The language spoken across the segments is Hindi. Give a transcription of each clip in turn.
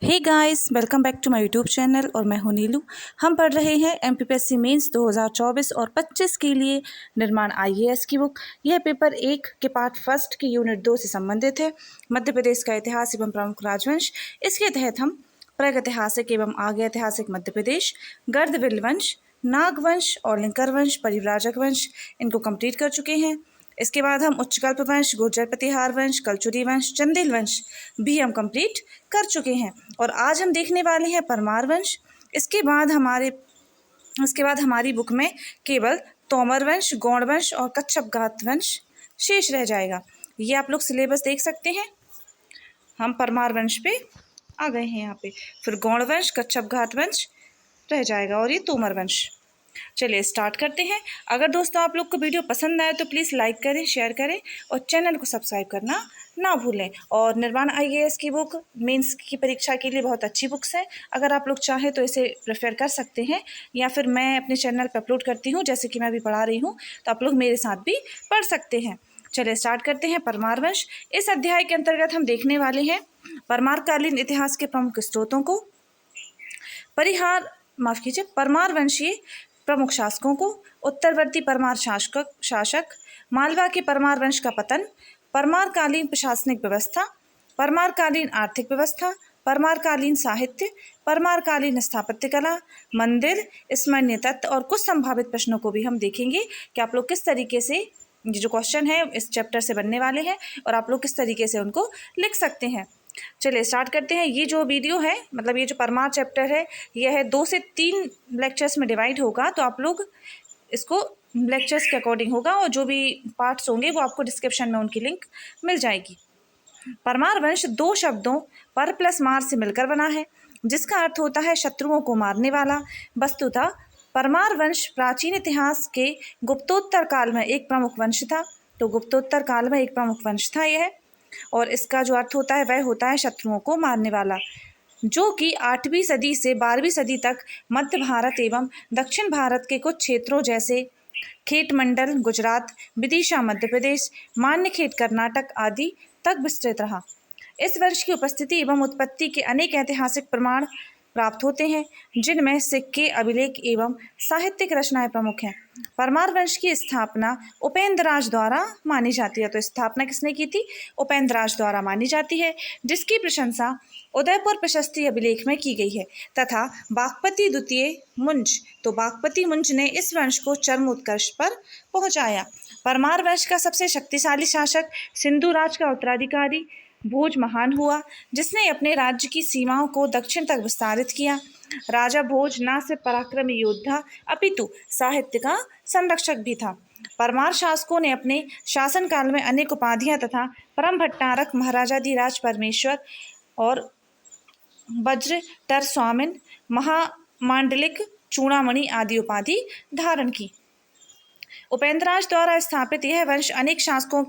Hey guys, welcome back to my YouTube channel और मैं हूं नीलू। हम पढ़ रहे हैं एमपीपीएससी मेंस 2024 और 25 के लिए निर्माण आईएएस की बुक। यह पेपर 1 के पार्ट फर्स्ट की यूनिट 2 से संबंधित है, मध्य प्रदेश का इतिहास एवं प्रमुख राजवंश। इसके तहत हम प्रागैतिहासिक एवं आगे ऐतिहासिक मध्य प्रदेश, गर्दविल वंश, नागवंश और लिंकर वंश, परिव्राजक वंश इनको कंप्लीट कर चुके हैं। इसके बाद हम उच्चकल्प वंश, गुर्जर प्रतिहार वंश, कलचुरी वंश, चंदेल वंश भी हम कंप्लीट कर चुके हैं और आज हम देखने वाले हैं परमार वंश। इसके बाद हमारी बुक में केवल तोमर वंश, गौड़ वंश और कच्छपघात वंश शेष रह जाएगा। ये आप लोग सिलेबस देख सकते हैं। हम परमार वंश पे आ गए हैं यहाँ पे, फिर गौड़ वंश, कच्छपघात वंश रह जाएगा और ये तोमर वंश। चलिए स्टार्ट करते हैं। अगर दोस्तों आप लोग को वीडियो पसंद आए तो प्लीज़ लाइक करें, शेयर करें और चैनल को सब्सक्राइब करना ना भूलें। और निर्माण आईएएस की बुक मेंस की परीक्षा के लिए बहुत अच्छी बुक्स है। अगर आप लोग चाहें तो इसे प्रेफर कर सकते हैं या फिर मैं अपने चैनल पर अपलोड करती हूँ, जैसे कि मैं अभी पढ़ा रही हूँ, तो आप लोग मेरे साथ भी पढ़ सकते हैं। चलिए स्टार्ट करते हैं। परमार वंश। इस अध्याय के अंतर्गत हम देखने वाले हैं परमारकालीन इतिहास के प्रमुख स्रोतों को, परमार वंशीय प्रमुख शासकों को, उत्तरवर्ती परमार शासक, मालवा के परमार वंश का पतन, परमारकालीन प्रशासनिक व्यवस्था, परमारकालीन आर्थिक व्यवस्था, परमारकालीन साहित्य, परमारकालीन स्थापत्य कला, मंदिर, स्मरणीय तत्व और कुछ संभावित प्रश्नों को भी हम देखेंगे कि आप लोग किस तरीके से ये जो क्वेश्चन है इस चैप्टर से बनने वाले हैं और आप लोग किस तरीके से उनको लिख सकते हैं। चलिए स्टार्ट करते हैं। ये जो वीडियो है, मतलब ये जो परमार चैप्टर है, यह है 2 से 3 लेक्चर्स में डिवाइड होगा, तो आप लोग इसको लेक्चर्स के अकॉर्डिंग होगा और जो भी पार्ट्स होंगे वो आपको डिस्क्रिप्शन में उनकी लिंक मिल जाएगी। परमार वंश 2 शब्दों पर प्लस मार से मिलकर बना है, जिसका अर्थ होता है शत्रुओं को मारने वाला। वस्तुतः परमार वंश प्राचीन इतिहास के गुप्तोत्तर काल में एक प्रमुख वंश था। तो गुप्तोत्तर काल में एक प्रमुख वंश था यह, और इसका जो अर्थ होता है वह होता है शत्रुओं को मारने वाला, जो कि 8वीं सदी से 12वीं सदी तक मध्य भारत एवं दक्षिण भारत के कुछ क्षेत्रों जैसे खेट मंडल गुजरात, विदिशा मध्य प्रदेश, मान्यखेट कर्नाटक आदि तक विस्तृत रहा। इस वंश की उपस्थिति एवं उत्पत्ति के अनेक ऐतिहासिक प्रमाण प्राप्त होते हैं, जिनमें सिक्के, अभिलेख एवं साहित्यिक रचनाएं प्रमुख हैं। परमार वंश की स्थापना उपेंद्र राज द्वारा मानी जाती है। तो स्थापना किसने की थी? उपेंद्र राज द्वारा मानी जाती है, जिसकी प्रशंसा उदयपुर प्रशस्ति अभिलेख में की गई है तथा बागपति द्वितीय मुंज, तो बागपति मुंज ने इस वंश को चरम उत्कर्ष पर पहुंचाया। परमार वंश का सबसे शक्तिशाली शासक सिंधु राज का उत्तराधिकारी भोज महान हुआ, जिसने अपने राज्य की सीमाओं को दक्षिण तक विस्तारित किया। राजा भोज न सिर्फ पराक्रमी योद्धा अपितु साहित्य का संरक्षक भी था। परमार शासकों ने अपने शासनकाल में अनेक उपाधियां तथा परम भट्टारक, महाराजाधिराज परमेश्वर और वज्र टर स्वामिन, महामांडलिक, चूड़ामणि आदि उपाधि धारण की। उपेंद्रराज द्वारा स्थापित यह वंश अनेक शासकों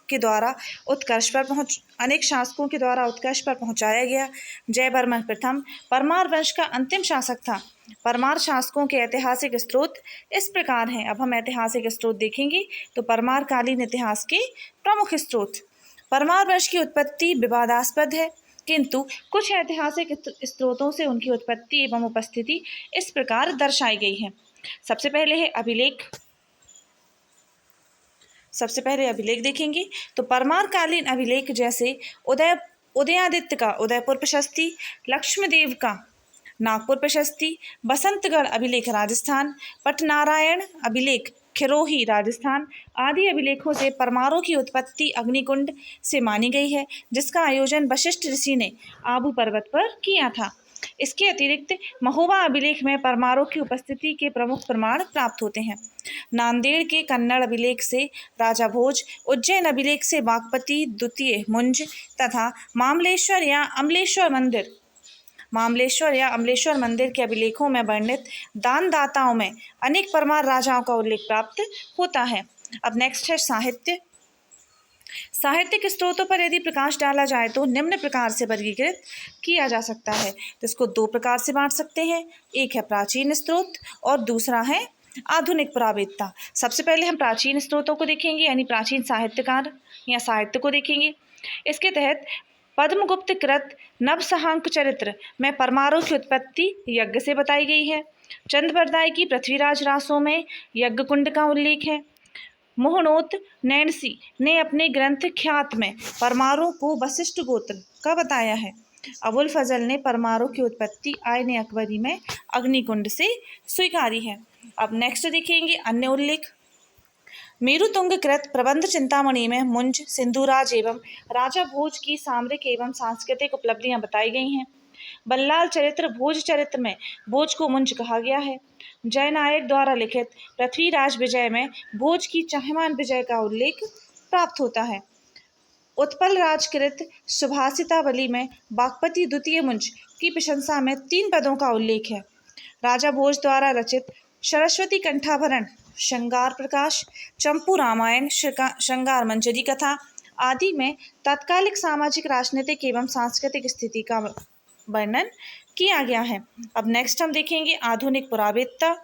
के द्वारा उत्कर्ष पर पहुंचाया गया। जयवर्मन प्रथम परमार वंश का अंतिम शासक था। परमार शासकों के ऐतिहासिक स्रोत इस प्रकार हैं। अब हम ऐतिहासिक स्रोत देखेंगे। तो परमार कालीन इतिहास के प्रमुख स्रोत। परमार वंश की उत्पत्ति विवादास्पद है, किंतु कुछ ऐतिहासिक स्रोतों से उनकी उत्पत्ति एवं उपस्थिति इस प्रकार दर्शाई गई है। सबसे पहले अभिलेख देखेंगे। तो परमार कालीन अभिलेख जैसे उदयादित्य का उदयपुर प्रशस्ति, लक्ष्मदेव का नागपुर प्रशस्ति, बसंतगढ़ अभिलेख राजस्थान, पटनारायण अभिलेख खिरोही राजस्थान आदि अभिलेखों से परमारों की उत्पत्ति अग्निकुंड से मानी गई है, जिसका आयोजन वशिष्ठ ऋषि ने आबू पर्वत पर किया था। इसके अतिरिक्त महोबा अभिलेख में परमारों की उपस्थिति के प्रमुख प्रमाण प्राप्त होते हैं। नांदेड़ के कन्नड़ अभिलेख से राजा भोज, उज्जैन अभिलेख से बागपति द्वितीय मुंज तथा मामलेश्वर या अमलेश्वर मंदिर के अभिलेखों में वर्णित दानदाताओं में अनेक परमार राजाओं का उल्लेख प्राप्त होता है। अब नेक्स्ट है साहित्य। साहित्यिक स्रोतों पर यदि प्रकाश डाला जाए तो निम्न प्रकार से वर्गीकृत किया जा सकता है। तो इसको 2 प्रकार से बांट सकते हैं। एक है प्राचीन स्रोत और दूसरा है आधुनिक पुरावेदता। सबसे पहले हम प्राचीन स्रोतों को देखेंगे, यानी प्राचीन साहित्यकार या साहित्य को देखेंगे। इसके तहत पद्मगुप्त कृत नवसहांक चरित्र में परमारों की उत्पत्ति यज्ञ से बताई गई है। चंद्रबरदाई की पृथ्वीराज रासों में यज्ञ कुंड का उल्लेख है। मोहनोत नैणसी ने अपने ग्रंथ ख्यात में परमारों को वशिष्ठ गोत्र का बताया है। अबुल फजल ने परमारों की उत्पत्ति आयन अकबरी में अग्निकुंड से स्वीकारी है। अब नेक्स्ट देखेंगे अन्य उल्लेख। मेरुतुंग कृत प्रबंध चिंतामणि में मुंज, सिंधुराज एवं राजा भोज की सामरिक एवं सांस्कृतिक उपलब्धियां बताई गई हैं। बल्लाल चरित्र भोज चरित्र में भोज को मुंज कहा गया है। जयनायक द्वारा लिखित पृथ्वीराज विजय में भोज की चाहमान विजय का उल्लेख प्राप्त होता है। उत्पल राजकृत सुभाषितावली में बागपति द्वितीय मुंज की प्रशंसा में 3 पदों का उल्लेख है। राजा भोज द्वारा रचित सरस्वती कंठाभरण, श्रृंगार प्रकाश, चंपू रामायण, श्रृंगार मंजरी कथा आदि में तात्कालिक सामाजिक, राजनीतिक एवं सांस्कृतिक स्थिति का वर्णन किया गया है। अब नेक्स्ट हम देखेंगे आधुनिक पुरावेत्ता।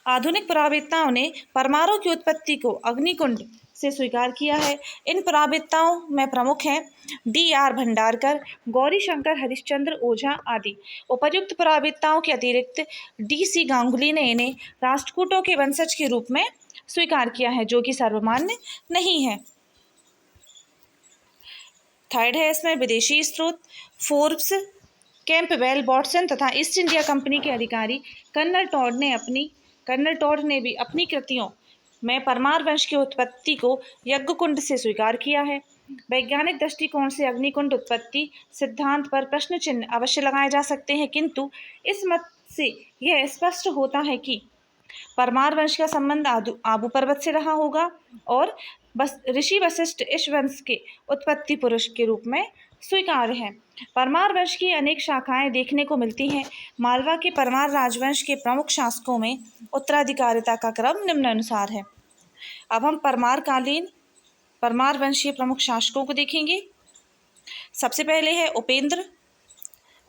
आधुनिक पुरावेत्ताओं ने परमारों की उत्पत्ति को अग्निकुंड से स्वीकार किया है। इन पुरावेत्ताओं में प्रमुख हैं D.R. भंडारकर, गौरीशंकर, हरिश्चंद्र ओझा आदि। उपर्युक्त पुरावेत्ताओं के अतिरिक्त D.C. गांगुली ने इन्हें राष्ट्रकूटों के वंशज के रूप में स्वीकार किया है, जो कि सर्वमान्य नहीं है। थर्ड है इसमें विदेशी स्रोत। फोर्ब्स, कैंपबेल, वॉटसन तथा ईस्ट इंडिया कंपनी के अधिकारी कर्नल टॉड ने भी अपनी कृतियों में परमार वंश की उत्पत्ति को यज्ञकुंड से स्वीकार किया है। वैज्ञानिक दृष्टिकोण से अग्निकुंड उत्पत्ति सिद्धांत पर प्रश्न चिन्ह अवश्य लगाए जा सकते हैं, किंतु इस मत से यह स्पष्ट होता है कि परमार वंश का संबंध आबू पर्वत से रहा होगा और ऋषि वशिष्ठ इस वंश के उत्पत्ति पुरुष के रूप में स्वीकार्य है। परमार वंश की अनेक शाखाएं देखने को मिलती हैं। मालवा के परमार राजवंश के प्रमुख शासकों में उत्तराधिकारिता का क्रम निम्नानुसार है। अब हम परमार वंशीय प्रमुख शासकों को देखेंगे। सबसे पहले है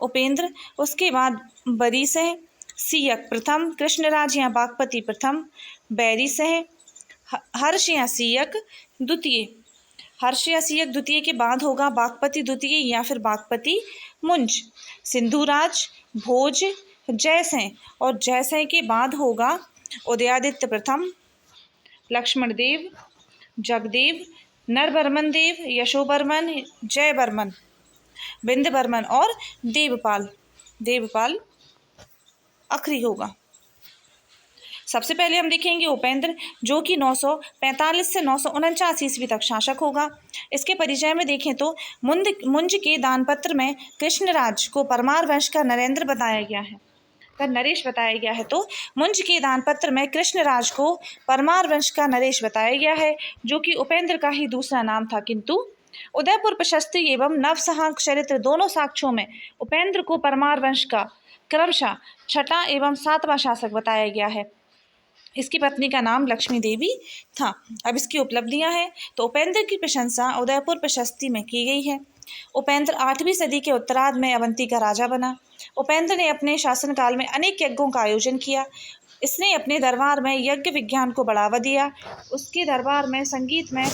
उपेंद्र, उसके बाद बरीसह, सियक प्रथम, कृष्णराज या बागपति प्रथम, बैरीसह, हर्ष या सियक द्वितीय के बाद होगा बागपति द्वितीय या फिर बागपति मुंज, सिंधुराज, भोज, जयसेन और जयसेन के बाद होगा उदयादित्य प्रथम, लक्ष्मण देव, जगदेव, नरबर्मन देव, यशोबर्मन, जयबर्मन, बिंदबर्मन और देवपाल आखिरी होगा। सबसे पहले हम देखेंगे उपेंद्र, जो कि 945 से 949 ईस्वी तक शासक होगा। इसके परिचय में देखें तो मुंज के दानपत्र में कृष्णराज को परमार वंश का नरेश बताया गया है। तो मुंज के दानपत्र में कृष्णराज को परमार वंश का नरेश बताया गया है, जो कि उपेंद्र का ही दूसरा नाम था, किंतु उदयपुर प्रशस्ति एवं नवसहांक चरित्र दोनों साक्ष्यों में उपेंद्र को परमार वंश का क्रमशः 6वां एवं 7वां शासक बताया गया है। इसकी पत्नी का नाम लक्ष्मी देवी था। अब इसकी उपलब्धियां हैं तो उपेंद्र की प्रशंसा उदयपुर प्रशस्ति में की गई है। उपेंद्र 8वीं सदी के उत्तरार्ध में अवंती का राजा बना। उपेंद्र ने अपने शासनकाल में अनेक यज्ञों का आयोजन किया। इसने अपने दरबार में यज्ञ विज्ञान को बढ़ावा दिया। उसके दरबार में संगीत में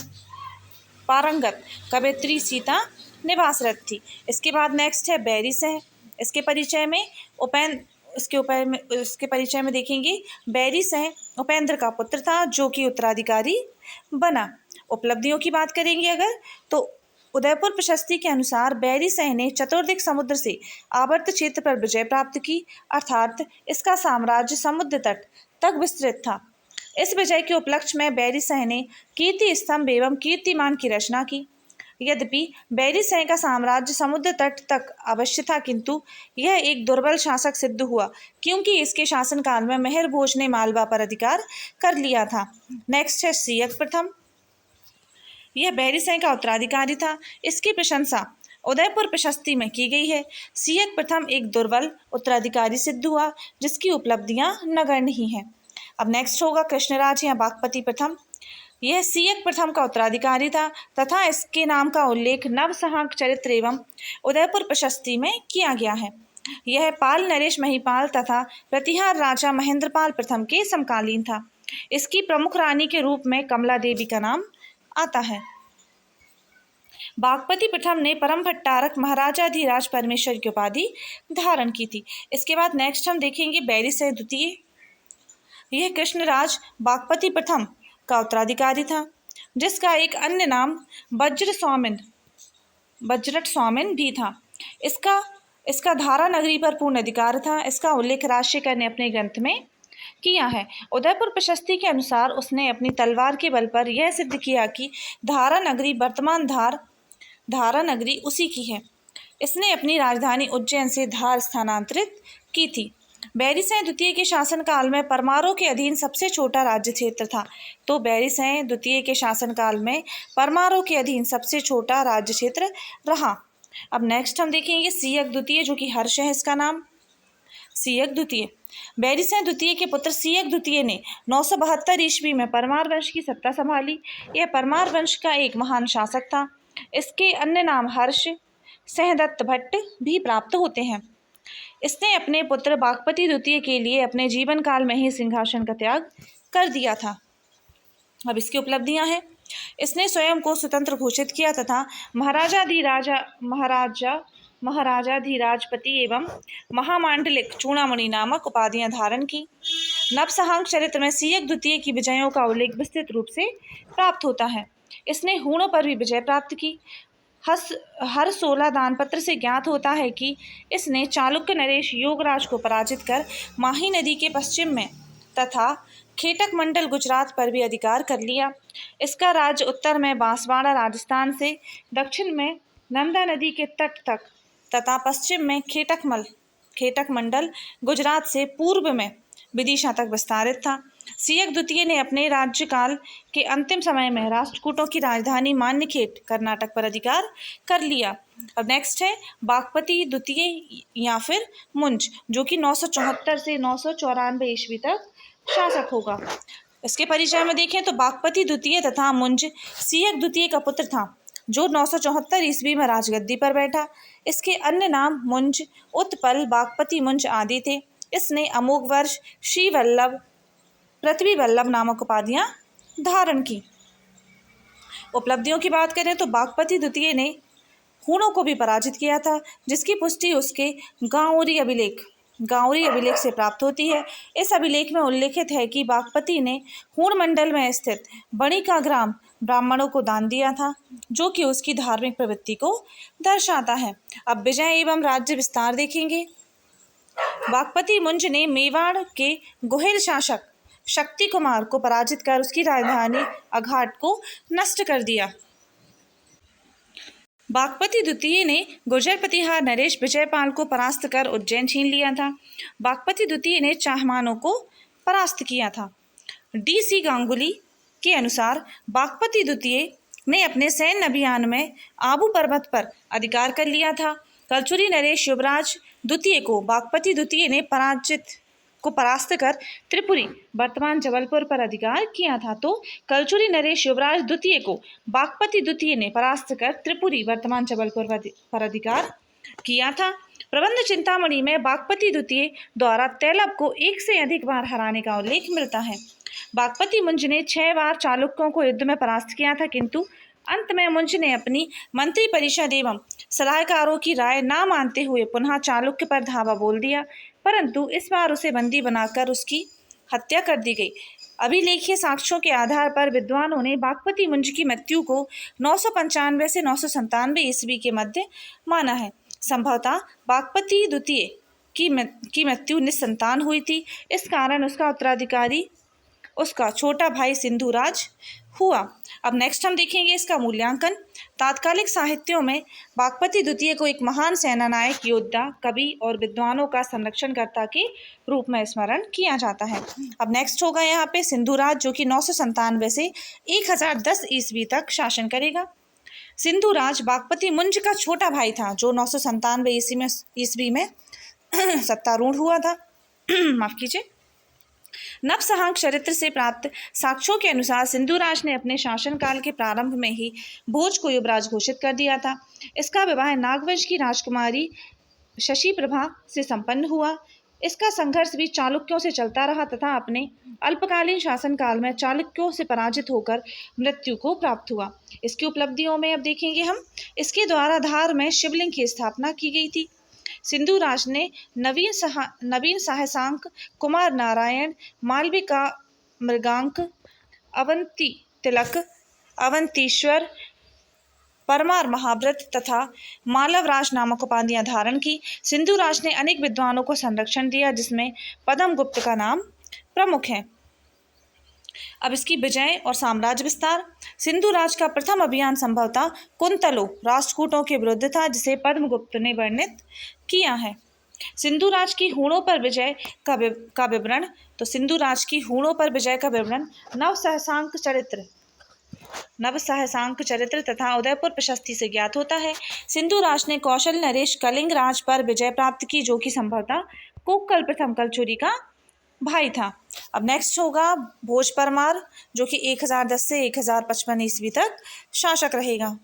पारंगत कवयित्री सीता निवासरत थी। इसके बाद नेक्स्ट है बैरीसह। इसके परिचय में देखेंगे बैरीसह उपेंद्र का पुत्र था, जो कि उत्तराधिकारी बना। उपलब्धियों की बात करेंगे अगर तो उदयपुर प्रशस्ति के अनुसार बैरीसह ने चतुर्दिक समुद्र से आवर्त क्षेत्र पर विजय प्राप्त की, अर्थात इसका साम्राज्य समुद्र तट तक विस्तृत था। इस विजय के उपलक्ष्य में बैरीसह ने कीर्ति स्तंभ एवं कीर्तिमान की रचना की। यद्यपि बैरीसह का साम्राज्य समुद्र तट तक अवश्य था, किंतु यह एक दुर्बल शासक सिद्ध हुआ, क्योंकि इसके शासनकाल में मेहर भोज ने मालवा पर अधिकार कर लिया था। नेक्स्ट है सियक प्रथम। यह बैरीसह का उत्तराधिकारी था। इसकी प्रशंसा उदयपुर प्रशस्ति में की गई है। सियक प्रथम एक दुर्बल उत्तराधिकारी सिद्ध हुआ, जिसकी उपलब्धियां नगण्य ही हैं। अब नेक्स्ट होगा कृष्णराज या बागपति प्रथम। यह सियक प्रथम का उत्तराधिकारी था तथा इसके नाम का उल्लेख नवसहांक चरित्र एवं उदयपुर प्रशस्ति में किया गया है। यह पाल नरेश महिपाल तथा प्रतिहार राजा महेंद्रपाल प्रथम के समकालीन था। इसकी प्रमुख रानी के रूप में कमला देवी का नाम आता है। बागपति प्रथम ने परम भट्टारक महाराजाधिराज परमेश्वर की उपाधि धारण की थी। इसके बाद नेक्स्ट हम देखेंगे बैरिसय द्वितीय। यह कृष्णराज बागपति प्रथम का उत्तराधिकारी था, जिसका एक अन्य नाम वज्रट स्वामिन भी था। इसका धारा नगरी पर पूर्ण अधिकार था। इसका उल्लेख राजशेखर ने अपने ग्रंथ में किया है। उदयपुर प्रशस्ति के अनुसार उसने अपनी तलवार के बल पर यह सिद्ध किया कि धारा नगरी वर्तमान धारा नगरी उसी की है। इसने अपनी राजधानी उज्जैन से धार स्थानांतरित की थी। बैरिसय द्वितीय के शासनकाल में परमारों के अधीन सबसे छोटा राज्य क्षेत्र था। तो बैरिसय द्वितीय के शासनकाल में परमारों के अधीन सबसे छोटा राज्य क्षेत्र रहा। अब नेक्स्ट हम देखेंगे सियक द्वितीय, जो कि हर्ष है इसका नाम। सियक द्वितीय बैरिसय द्वितीय के पुत्र सियक द्वितीय ने 972 ईस्वी में परमार वंश की सत्ता संभाली। यह परमार वंश का एक महान शासक था। इसके अन्य नाम हर्ष, सहदत्त भट्ट भी प्राप्त होते हैं। इसने अपने पुत्र बागपति द्वितीय के लिए अपने जीवन काल में ही सिंहासन का त्याग कर दिया था। अब इसकी उपलब्धियां हैं। इसने स्वयं को स्वतंत्र घोषित किया तथा महाराजाधिराजपति एवं महामांडलिक चूड़ामणि नामक उपाधियां धारण की। नवसहांक चरित्र में सियक द्वितीय की विजयों का उल्लेख विस्तृत रूप से प्राप्त होता है। इसने हूणों पर भी विजय प्राप्त की। हर 16 दानपत्र से ज्ञात होता है कि इसने चालुक्य नरेश योगराज को पराजित कर माही नदी के पश्चिम में तथा खेटक मंडल गुजरात पर भी अधिकार कर लिया। इसका राज्य उत्तर में बांसवाड़ा राजस्थान से, दक्षिण में नर्मदा नदी के तट तक तथा पश्चिम में खेटक मंडल गुजरात से पूर्व में विदिशा तक विस्तारित था। सियक द्वितीय ने अपने राज्यकाल के अंतिम समय में राष्ट्रकूटों की राजधानी मान्यखेट कर्नाटक पर अधिकार कर लिया। अब नेक्स्ट है बागपति द्वितीय या फिर मुंज, जो कि 974 से 994 ईस्वी तक शासक होगा। इसके परिचय में देखें तो बागपति द्वितीय तथा मुंज सियक द्वितीय का पुत्र था, जो 974 ईस्वी में राजगद्दी पर बैठा। इसके अन्य नाम मुंज, उत्पल, बागपति मुंज आदि थे। इसने अमोघ वर्ष, श्री वल्लभ, पृथ्वी वल्लभ नामक उपाधियां धारण की। उपलब्धियों की बात करें तो बागपति द्वितीय ने हूणों को भी पराजित किया था, जिसकी पुष्टि उसके गांवरी अभिलेख से प्राप्त होती है। इस अभिलेख में उल्लेखित है कि बागपति ने हूण मंडल में स्थित बणी का ग्राम ब्राह्मणों को दान दिया था, जो कि उसकी धार्मिक प्रवृत्ति को दर्शाता है। अब विजय एवं राज्य विस्तार देखेंगे। बागपति मुंज ने मेवाड़ के गोहिल शासक शक्ति कुमार को पराजित कर उसकी राजधानी अघाट को नष्ट कर दिया। बागपति द्वितीय ने गुर्जर प्रतिहार नरेश विजयपाल को परास्त कर उज्जैन छीन लिया था। बागपति द्वितीय ने चाहमानों को परास्त किया था। DC गांगुली के अनुसार बागपति द्वितीय ने अपने सैन्य अभियान में आबू पर्वत पर अधिकार कर लिया था। कलचुरी नरेश युवराज द्वितीय को बागपति द्वितीय ने परास्त कर त्रिपुरी वर्तमान जबलपुर पर अधिकार किया था। तो कलचुरी नरेश युवराज द्वितीय को बागपति द्वितीय ने परास्त कर त्रिपुरी वर्तमान जबलपुर पर अधिकार किया था। प्रबंध चिंतामणि में बागपति द्वितीय द्वारा तैलब को 1 से अधिक बार हराने का उल्लेख मिलता है। बागपति मुंज ने 6 बार चालुक्यों को युद्ध में परास्त किया था, किंतु अंत में मुंज ने अपनी मंत्री परिषद एवं सलाहकारों की राय ना मानते हुए पुनः चालुक्य पर धावा बोल दिया, परंतु इस बार उसे बंदी बनाकर उसकी हत्या कर दी गई। अभिलेखीय साक्ष्यों के आधार पर विद्वानों ने बागपति मुंज की मृत्यु को 995 से 997 ईस्वी के मध्य माना है। संभवतः बागपति द्वितीय की मृत्यु निस्संतान हुई थी। इस कारण उसका उत्तराधिकारी उसका छोटा भाई सिंधुराज हुआ। अब नेक्स्ट हम देखेंगे इसका मूल्यांकन। तात्कालिक साहित्यों में बागपति द्वितीय को एक महान सेनानायक, योद्धा, कवि और विद्वानों का संरक्षणकर्ता के रूप में स्मरण किया जाता है। अब नेक्स्ट होगा यहाँ पे सिंधुराज, जो कि 997 से 1010 ईस्वी तक शासन करेगा। सिंधुराज बागपति मुंज का छोटा भाई था, जो 997 ईस्वी में सत्तारूढ़ हुआ था। माफ कीजिए। नवसहांक चरित्र से प्राप्त साक्ष्यों के अनुसार सिंधुराज ने अपने शासनकाल के प्रारंभ में ही भोज को युवराज घोषित कर दिया था। इसका विवाह नागवंश की राजकुमारी शशि प्रभा से संपन्न हुआ। इसका संघर्ष भी चालुक्यों से चलता रहा तथा अपने अल्पकालीन शासनकाल में चालुक्यों से पराजित होकर मृत्यु को प्राप्त हुआ। इसकी उपलब्धियों में अब देखेंगे हम। इसके द्वारा धार में शिवलिंग की स्थापना की गई थी। सिंधु राज ने नवीन साहसांक, कुमार नारायण, मालविका मृगांक, अवंती तिलक, अवंतीश्वर, परमार महाव्रत तथा मालवराज नामक उपाधियां धारण की। सिंधु राज ने अनेक विद्वानों को संरक्षण दिया, जिसमें पद्म गुप्त का नाम प्रमुख है। अब इसकी विजय और साम्राज्य विस्तार। सिंधु राज का प्रथम अभियान संभवतः कुंतलों राष्ट्रकूटों के विरुद्ध था, जिसे पद्मगुप्त ने वर्णित किया है। सिंधु राज की हूणों पर विजय का विवरण। तो सिंधु राज की हूणों पर विजय का विवरण नवसहसांक चरित्र तथा उदयपुर प्रशस्ति से ज्ञात होता है। सिंधु राज ने कौशल नरेश कलिंग राज पर विजय प्राप्त की, जो कि संभवतः कोक्कल प्रथम कलचुरी का भाई था। अब नेक्स्ट होगा भोज परमार, जो कि 1010 से 1055 ईस्वी तक शासक रहेगा।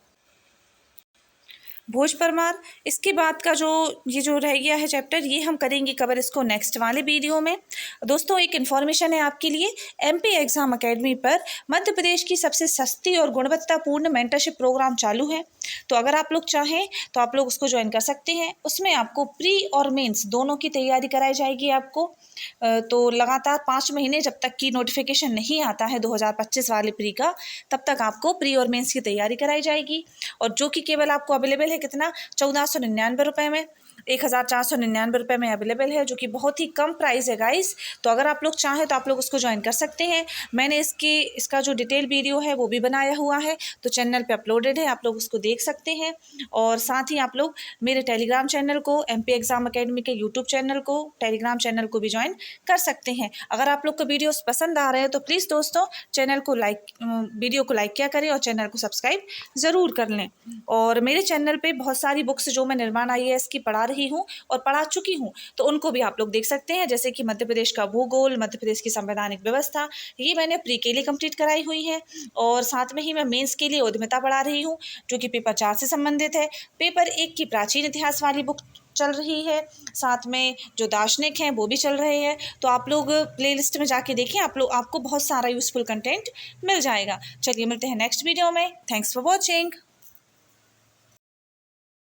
भोज परमार, इसके बाद का जो रह गया है चैप्टर, ये हम करेंगे कवर इसको नेक्स्ट वाले वीडियो में। दोस्तों, एक इन्फॉर्मेशन है आपके लिए, एमपी एग्जाम अकेडमी पर मध्य प्रदेश की सबसे सस्ती और गुणवत्तापूर्ण मेंटरशिप प्रोग्राम चालू है। तो अगर आप लोग चाहें तो आप लोग उसको ज्वाइन कर सकते हैं। उसमें आपको प्री और मेंस दोनों की तैयारी कराई जाएगी आपको। तो लगातार 5 महीने जब तक की नोटिफिकेशन नहीं आता है 2025 वाले प्री का, तब तक आपको प्री और मेंस की तैयारी कराई जाएगी। और जो कि केवल आपको अवेलेबल है कितना, 1499 रुपये में, 1499 रुपये में अवेलेबल है, जो कि बहुत ही कम प्राइस है गाइस। तो अगर आप लोग चाहें तो आप लोग उसको ज्वाइन कर सकते हैं। मैंने इसका जो डिटेल वीडियो है वो भी बनाया हुआ है, तो चैनल पे अपलोडेड है, आप लोग उसको देख सकते हैं। और साथ ही आप लोग मेरे टेलीग्राम चैनल को, एमपी एग्जाम अकेडमी के यूट्यूब चैनल को, टेलीग्राम चैनल को भी ज्वाइन कर सकते हैं। अगर आप लोग को वीडियोस पसंद आ रहे हैं तो प्लीज़ दोस्तों वीडियो को लाइक किया करें और चैनल को सब्सक्राइब ज़रूर कर लें। और मेरे चैनल पे बहुत सारी बुक्स जो मैं निर्माण IAS की पढ़ा रही हूँ और पढ़ा चुकी हूँ, तो उनको भी आप लोग देख सकते हैं। जैसे कि मध्य प्रदेश का भूगोल, मध्य प्रदेश की संवैधानिक व्यवस्था, ये मैंने प्री के लिए कंप्लीट कराई हुई है। और साथ में ही मैं मेंस के लिए उद्यमिता पढ़ा रही हूँ, जो कि पेपर 4 से संबंधित है। पेपर 1 की प्राचीन इतिहास वाली बुक चल रही है, साथ में जो दार्शनिक हैं वो भी चल रहे हैं। तो आप लोग प्लेलिस्ट में जाके देखिए, आपको बहुत सारा यूजफुल कंटेंट मिल जाएगा। चलिए मिलते हैं नेक्स्ट वीडियो में। Thanks for watching.